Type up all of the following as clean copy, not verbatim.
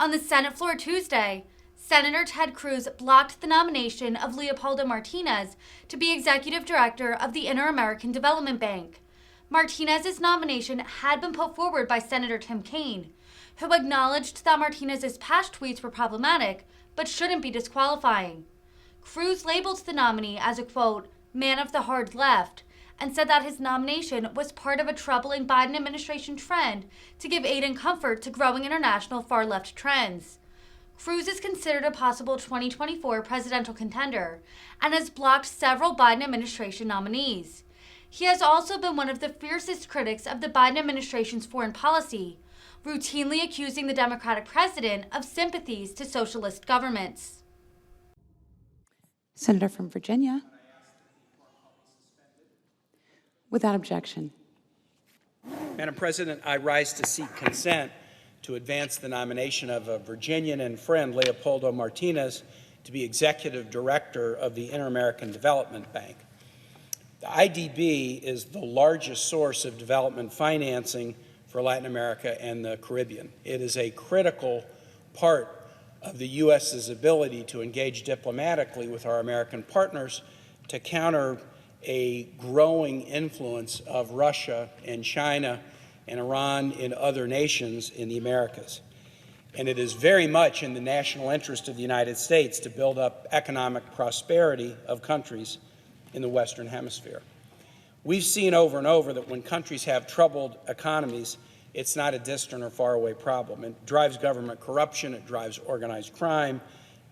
On the Senate floor Tuesday, Senator Ted Cruz blocked the nomination of Leopoldo Martinez to be executive director of the Inter-American Development Bank. Martinez's nomination had been put forward by Senator Tim Kaine, who acknowledged that Martinez's past tweets were problematic but shouldn't be disqualifying. Cruz labeled the nominee as a, quote, man of the hard left, and said that his nomination was part of a troubling Biden administration trend to give aid and comfort to growing international far-left trends. Cruz is considered a possible 2024 presidential contender and has blocked several Biden administration nominees. He has also been one of the fiercest critics of the Biden administration's foreign policy, routinely accusing the Democratic president of sympathies to socialist governments. Senator from Virginia. Without objection. Madam President, I rise to seek consent to advance the nomination of a Virginian and friend, Leopoldo Martinez, to be Executive Director of the Inter-American Development Bank. The IDB is the largest source of development financing for Latin America and the Caribbean. It is a critical part of the U.S.'s ability to engage diplomatically with our American partners to counter a growing influence of Russia and China and Iran and other nations in the Americas. And it is very much in the national interest of the United States to build up economic prosperity of countries in the Western Hemisphere. We've seen over and over that when countries have troubled economies, it's not a distant or faraway problem. It drives government corruption, it drives organized crime,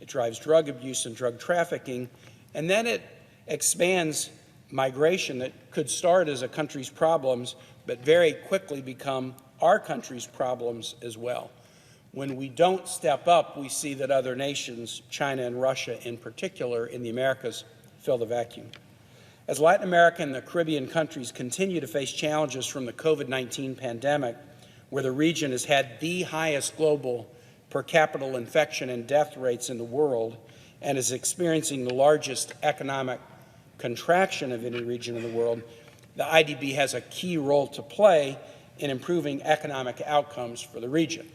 it drives drug abuse and drug trafficking, and then it expands migration that could start as a country's problems, but very quickly become our country's problems as well. When we don't step up, we see that other nations, China and Russia in particular, in the Americas, fill the vacuum. As Latin America and the Caribbean countries continue to face challenges from the COVID-19 pandemic, where the region has had the highest global per capita infection and death rates in the world and is experiencing the largest economic contraction of any region in the world, the IDB has a key role to play in improving economic outcomes for the region.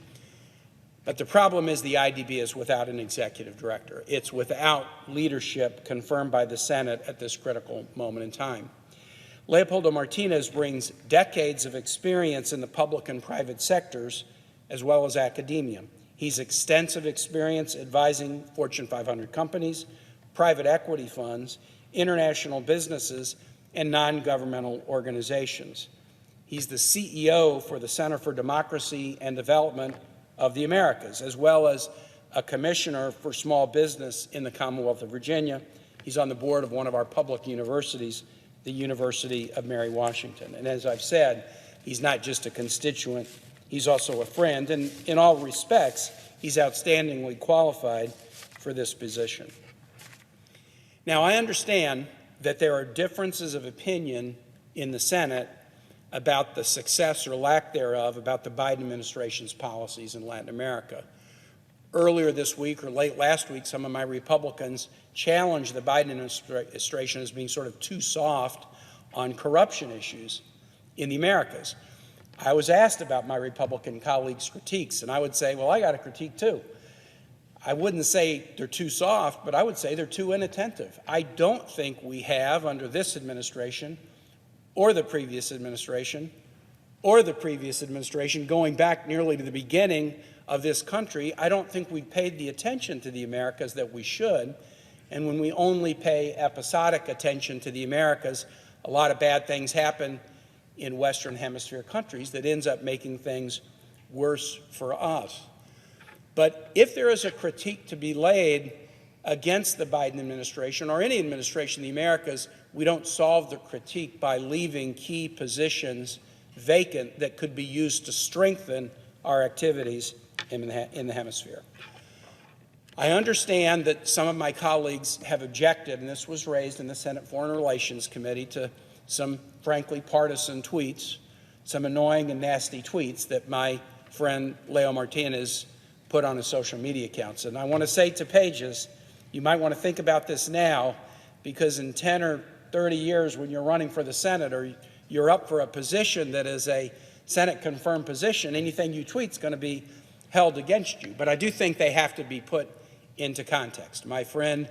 But the problem is the IDB is without an executive director. It's without leadership confirmed by the Senate at this critical moment in time. Leopoldo Martinez brings decades of experience in the public and private sectors, as well as academia. He's extensive experience advising Fortune 500 companies, private equity funds, international businesses, and non-governmental organizations. He's the CEO for the Center for Democracy and Development of the Americas, as well as a commissioner for small business in the Commonwealth of Virginia. He's on the board of one of our public universities, the University of Mary Washington. And as I've said, he's not just a constituent, he's also a friend, and in all respects, he's outstandingly qualified for this position. Now, I understand that there are differences of opinion in the Senate about the success or lack thereof about the Biden administration's policies in Latin America. Earlier this week or late last week, some of my Republicans challenged the Biden administration as being sort of too soft on corruption issues in the Americas. I was asked about my Republican colleagues' critiques, and I would say, well, I got a critique too. I wouldn't say they're too soft, but I would say they're too inattentive. I don't think we have, under this administration, or the previous administration, going back nearly to the beginning of this country, I don't think we've paid the attention to the Americas that we should. And when we only pay episodic attention to the Americas, a lot of bad things happen in Western Hemisphere countries that ends up making things worse for us. But if there is a critique to be laid against the Biden administration or any administration in the Americas, we don't solve the critique by leaving key positions vacant that could be used to strengthen our activities in the hemisphere. I understand that some of my colleagues have objected, and this was raised in the Senate Foreign Relations Committee, to some frankly partisan tweets, some annoying and nasty tweets that my friend Leo Martinez put on his social media accounts. And I want to say to Pages, you might want to think about this now, because in 10 or 30 years when you're running for the Senate or you're up for a position that is a Senate-confirmed position, anything you tweet is going to be held against you, but I do think they have to be put into context. My friend,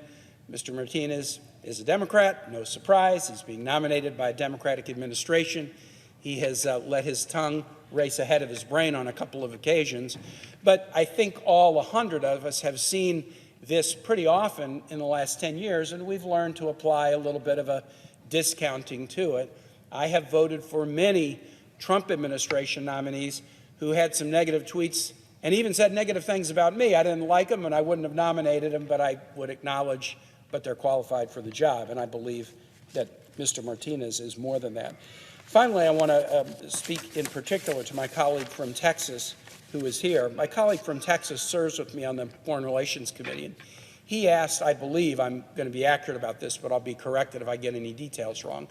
Mr. Martinez, is a Democrat, no surprise. He's being nominated by a Democratic administration. He has let his tongue race ahead of his brain on a couple of occasions, but I think all 100 of us have seen this pretty often in the last 10 years, and we've learned to apply a little bit of a discounting to it. I have voted for many Trump administration nominees who had some negative tweets and even said negative things about me. I didn't like them, and I wouldn't have nominated them, but I would acknowledge, but they're qualified for the job, and I believe that Mr. Martinez is more than that. Finally, I want to speak in particular to my colleague from Texas who is here. My colleague from Texas serves with me on the Foreign Relations Committee, and he asked, I believe, I'm going to be accurate about this, but I'll be corrected if I get any details wrong.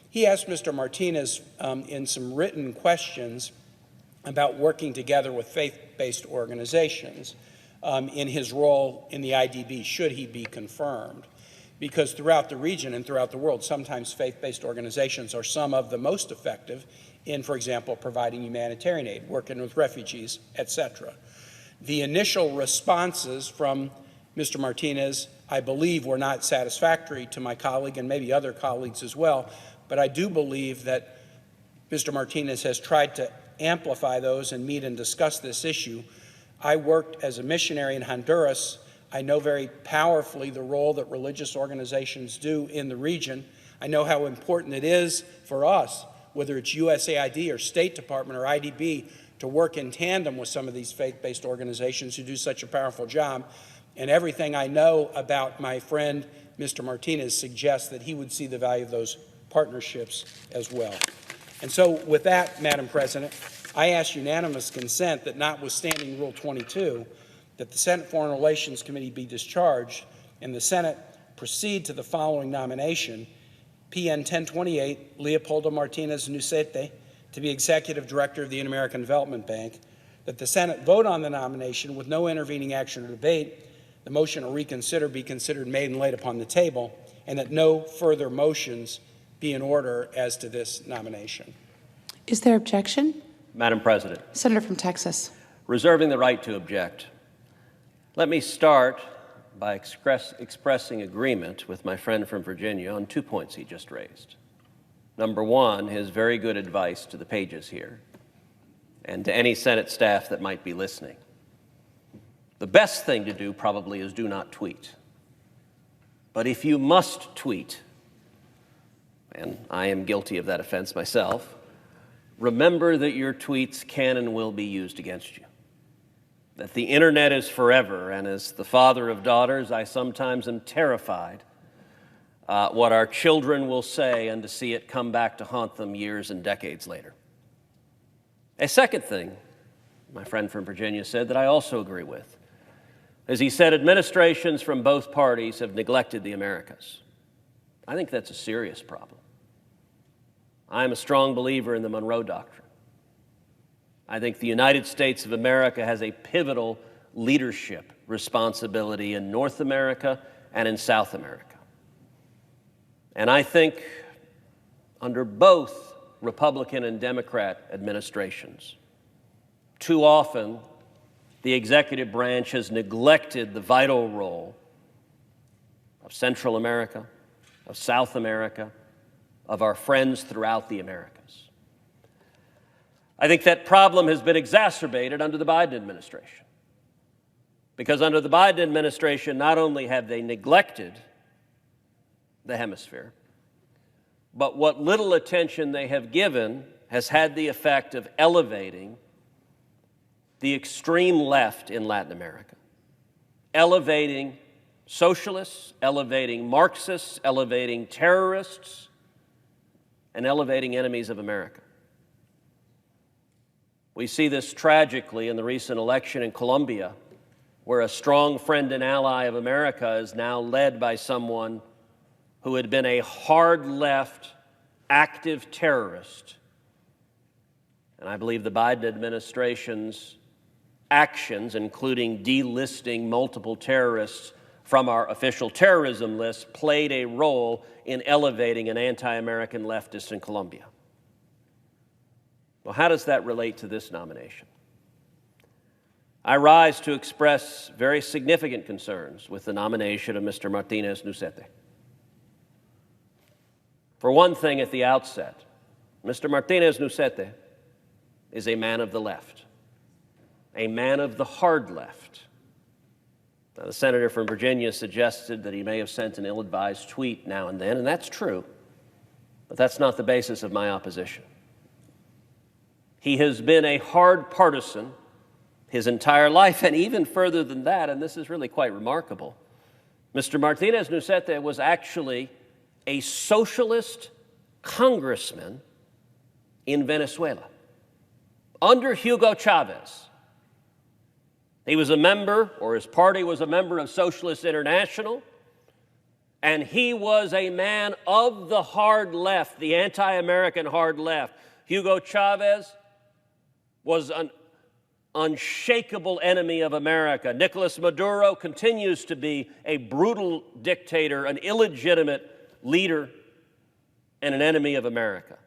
He asked Mr. Martinez in some written questions about working together with faith-based organizations in his role in the IDB, should he be confirmed. Because throughout the region and throughout the world, sometimes faith-based organizations are some of the most effective in, for example, providing humanitarian aid, working with refugees, etc. The initial responses from Mr. Martinez, I believe, were not satisfactory to my colleague and maybe other colleagues as well, but I do believe that Mr. Martinez has tried to amplify those and meet and discuss this issue. I worked as a missionary in Honduras. I know very powerfully the role that religious organizations do in the region. I know how important it is for us, whether it's USAID or State Department or IDB, to work in tandem with some of these faith-based organizations who do such a powerful job. And everything I know about my friend, Mr. Martinez, suggests that he would see the value of those partnerships as well. And so with that, Madam President, I ask unanimous consent that notwithstanding Rule 22, that the Senate Foreign Relations Committee be discharged and the Senate proceed to the following nomination: PN 1028, Leopoldo Martinez Nucete, to be Executive Director of the Inter-American Development Bank, that the Senate vote on the nomination with no intervening action or debate, the motion to reconsider be considered made and laid upon the table, and that no further motions be in order as to this nomination. Is there objection? Madam President, Senator from Texas. reserving the right to object, let me start by expressing agreement with my friend from Virginia on 2 points he just raised. Number one, his very good advice to the pages here and to any Senate staff that might be listening. The best thing to do probably is do not tweet. But if you must tweet, and I am guilty of that offense myself, remember that your tweets can and will be used against you. That the internet is forever, and as the father of daughters, I sometimes am terrified what our children will say and to see it come back to haunt them years and decades later. A second thing my friend from Virginia said that I also agree with, as he said, administrations from both parties have neglected the Americas. I think that's a serious problem. I am a strong believer in the Monroe Doctrine. I think the United States of America has a pivotal leadership responsibility in North America and in South America. And I think under both Republican and Democrat administrations, too often the executive branch has neglected the vital role of Central America, of South America, of our friends throughout the Americas. I think that problem has been exacerbated under the Biden administration. Because under the Biden administration, not only have they neglected the hemisphere, but what little attention they have given has had the effect of elevating the extreme left in Latin America, elevating socialists, elevating Marxists, elevating terrorists, and elevating enemies of America. We see this tragically in the recent election in Colombia, where a strong friend and ally of America is now led by someone who had been a hard left, active terrorist. And I believe the Biden administration's actions, including delisting multiple terrorists from our official terrorism list, played a role in elevating an anti-American leftist in Colombia. Well, how does that relate to this nomination? I rise to express very significant concerns with the nomination of Mr. Martinez-Nucete. For one thing at the outset, Mr. Martinez-Nucete is a man of the left, a man of the hard left. Now, the senator from Virginia suggested that he may have sent an ill-advised tweet now and then, and that's true, but that's not the basis of my opposition. He has been a hard partisan his entire life, and even further than that, and this is really quite remarkable, Mr. Martinez-Nucete was actually a socialist congressman in Venezuela under Hugo Chavez. He was a member, or his party was a member of Socialist International, and he was a man of the hard left, the anti-American hard left. Hugo Chavez was an unshakable enemy of America. Nicolas Maduro continues to be a brutal dictator, an illegitimate leader, and an enemy of America.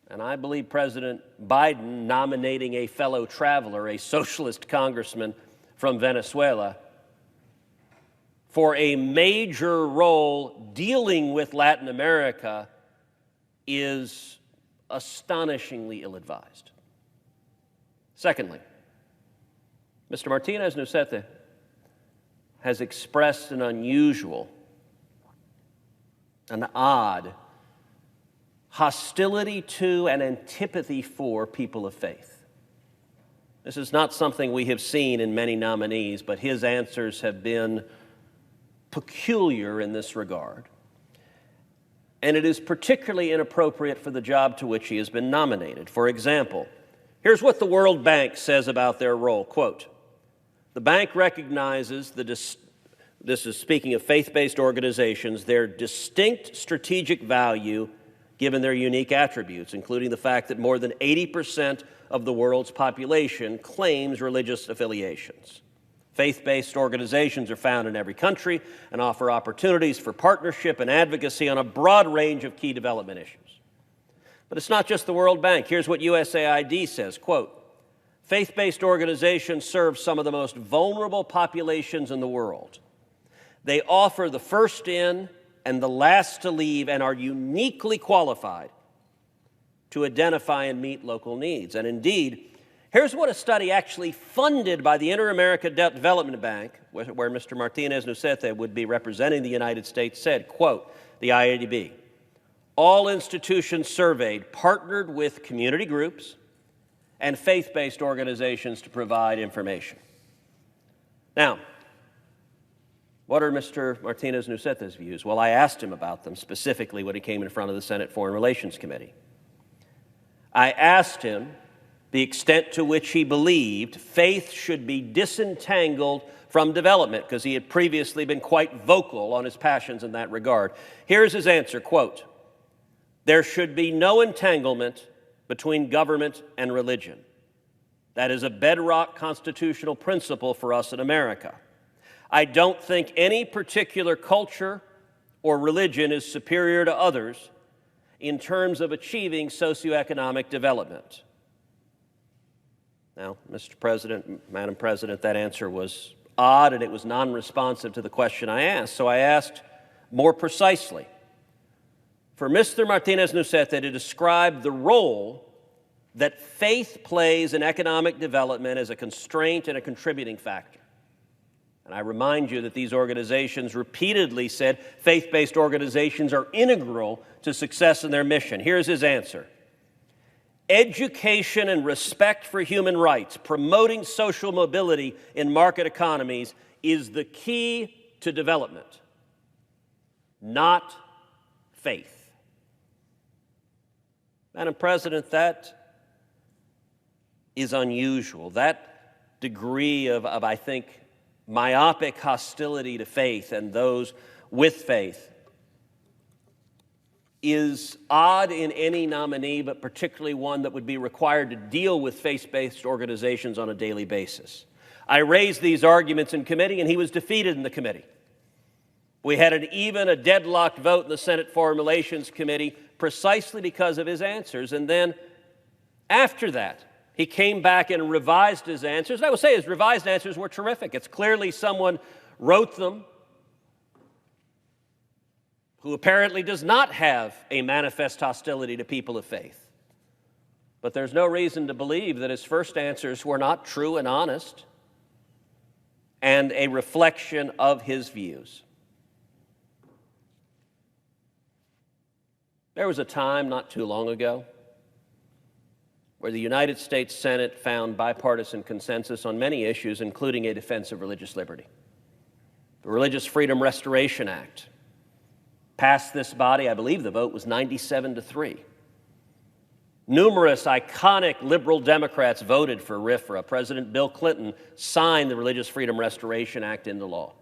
And I believe President Biden nominating a fellow traveler, a socialist congressman from Venezuela, for a major role dealing with Latin America is astonishingly ill-advised. Secondly, Mr. Martinez-Nucete has expressed an unusual, an odd hostility to and antipathy for people of faith. This is not something we have seen in many nominees, but his answers have been peculiar in this regard. And it is particularly inappropriate for the job to which he has been nominated. For example, here's what the World Bank says about their role. Quote, "The bank recognizes this is speaking of faith-based organizations, their distinct strategic value given their unique attributes, including the fact that more than 80% of the world's population claims religious affiliations. Faith-based organizations are found in every country and offer opportunities for partnership and advocacy on a broad range of key development issues." But it's not just the World Bank. Here's what USAID says, quote, "Faith-based organizations serve some of the most vulnerable populations in the world. They offer the first in and the last to leave and are uniquely qualified to identify and meet local needs." And indeed, here's what a study actually funded by the Inter-America Development Bank, where Mr. Martinez-Nucete would be representing the United States, said, quote, the IADB, "All institutions surveyed partnered with community groups and faith-based organizations to provide information." Now, what are Mr. Martinez-Nucete's views? Well, I asked him about them specifically when he came in front of the Senate Foreign Relations Committee. I asked him the extent to which he believed faith should be disentangled from development, because he had previously been quite vocal on his passions in that regard. Here's his answer, quote, "There should be no entanglement between government and religion. That is a bedrock constitutional principle for us in America. I don't think any particular culture or religion is superior to others in terms of achieving socioeconomic development." Now, Mr. President, Madam President, that answer was odd and it was non-responsive to the question I asked. So I asked more precisely for Mr. Martinez-Nucete to describe the role that faith plays in economic development as a constraint and a contributing factor. And I remind you that these organizations repeatedly said faith-based organizations are integral to success in their mission. Here's his answer. "Education and respect for human rights, promoting social mobility in market economies is the key to development, not faith." Madam President, that is unusual. That degree of I think, myopic hostility to faith and those with faith is odd in any nominee, but particularly one that would be required to deal with faith-based organizations on a daily basis. I raised these arguments in committee, and he was defeated in the committee. We had a deadlocked vote in the Senate Foreign Relations Committee precisely because of his answers. And then after that, He came back and revised his answers. I will say his revised answers were terrific. It's clearly someone wrote them who apparently does not have a manifest hostility to people of faith. But there's no reason to believe that his first answers were not true and honest and a reflection of his views. There was a time not too long ago where the United States Senate found bipartisan consensus on many issues, including a defense of religious liberty. The Religious Freedom Restoration Act passed this body. I believe the vote was 97-3. Numerous iconic liberal Democrats voted for RFRA. President Bill Clinton signed the Religious Freedom Restoration Act into law.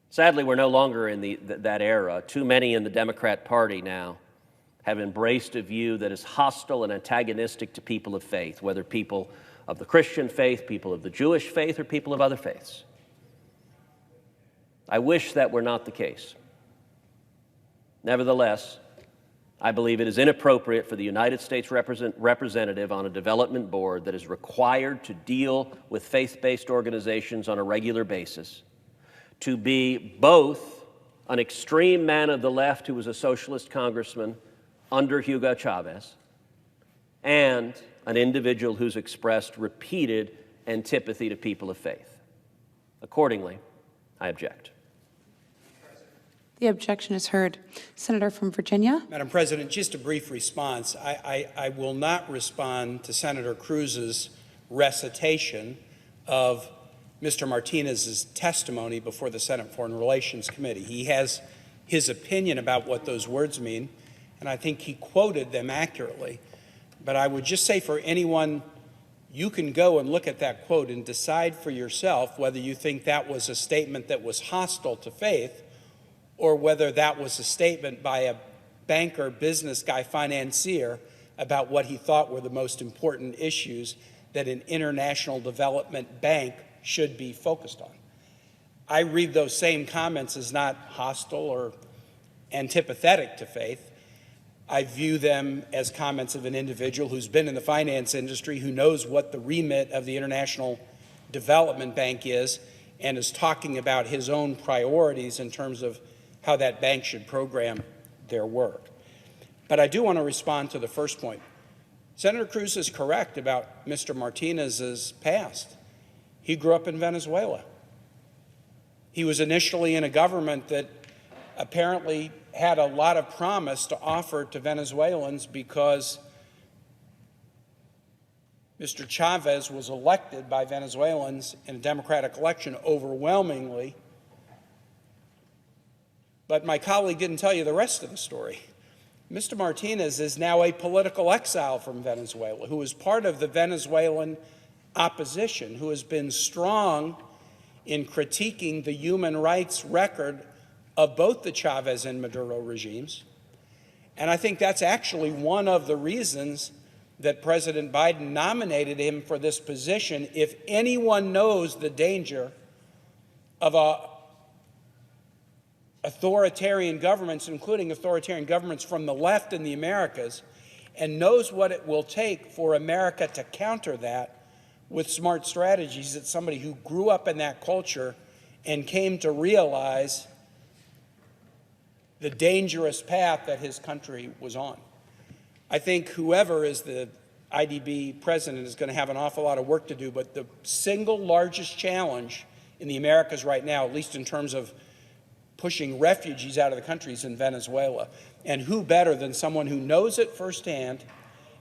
Sadly, we're no longer in that era. Too many in the Democrat Party now have embraced a view that is hostile and antagonistic to people of faith, whether people of the Christian faith, people of the Jewish faith, or people of other faiths. I wish that were not the case. Nevertheless, I believe it is inappropriate for the United States representative on a development board that is required to deal with faith-based organizations on a regular basis to be both an extreme man of the left who was a socialist congressman under Hugo Chavez and an individual who's expressed repeated antipathy to people of faith. Accordingly, I object. The objection is heard. Senator from Virginia. Madam President, just a brief response. I will not respond to Senator Cruz's recitation of Mr. Martinez's testimony before the Senate Foreign Relations Committee. He has his opinion about what those words mean, and I think he quoted them accurately. But I would just say for anyone, you can go and look at that quote and decide for yourself whether you think that was a statement that was hostile to faith or whether that was a statement by a banker, business guy, financier about what he thought were the most important issues that an international development bank should be focused on. I read those same comments as not hostile or antipathetic to faith. I view them as comments of an individual who's been in the finance industry, who knows what the remit of the International Development Bank is, and is talking about his own priorities in terms of how that bank should program their work. But I do want to respond to the first point. Senator Cruz is correct about Mr. Martinez's past. He grew up in Venezuela. He was initially in a government that apparently had a lot of promise to offer to Venezuelans because Mr. Chavez was elected by Venezuelans in a democratic election overwhelmingly. But my colleague didn't tell you the rest of the story. Mr. Martinez is now a political exile from Venezuela who is part of the Venezuelan opposition, who has been strong in critiquing the human rights record of both the Chavez and Maduro regimes. And I think that's actually one of the reasons that President Biden nominated him for this position. If anyone knows the danger of authoritarian governments, including authoritarian governments from the left in the Americas, and knows what it will take for America to counter that with smart strategies, it's somebody who grew up in that culture and came to realize the dangerous path that his country was on. I think whoever is the IDB president is going to have an awful lot of work to do, but the single largest challenge in the Americas right now, at least in terms of pushing refugees out of the country, is in Venezuela. And who better than someone who knows it firsthand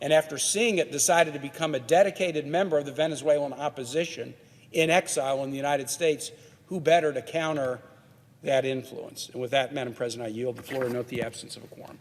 and after seeing it decided to become a dedicated member of the Venezuelan opposition in exile in the United States, who better to counter that influence? And with that, Madam President, I yield the floor and note the absence of a quorum.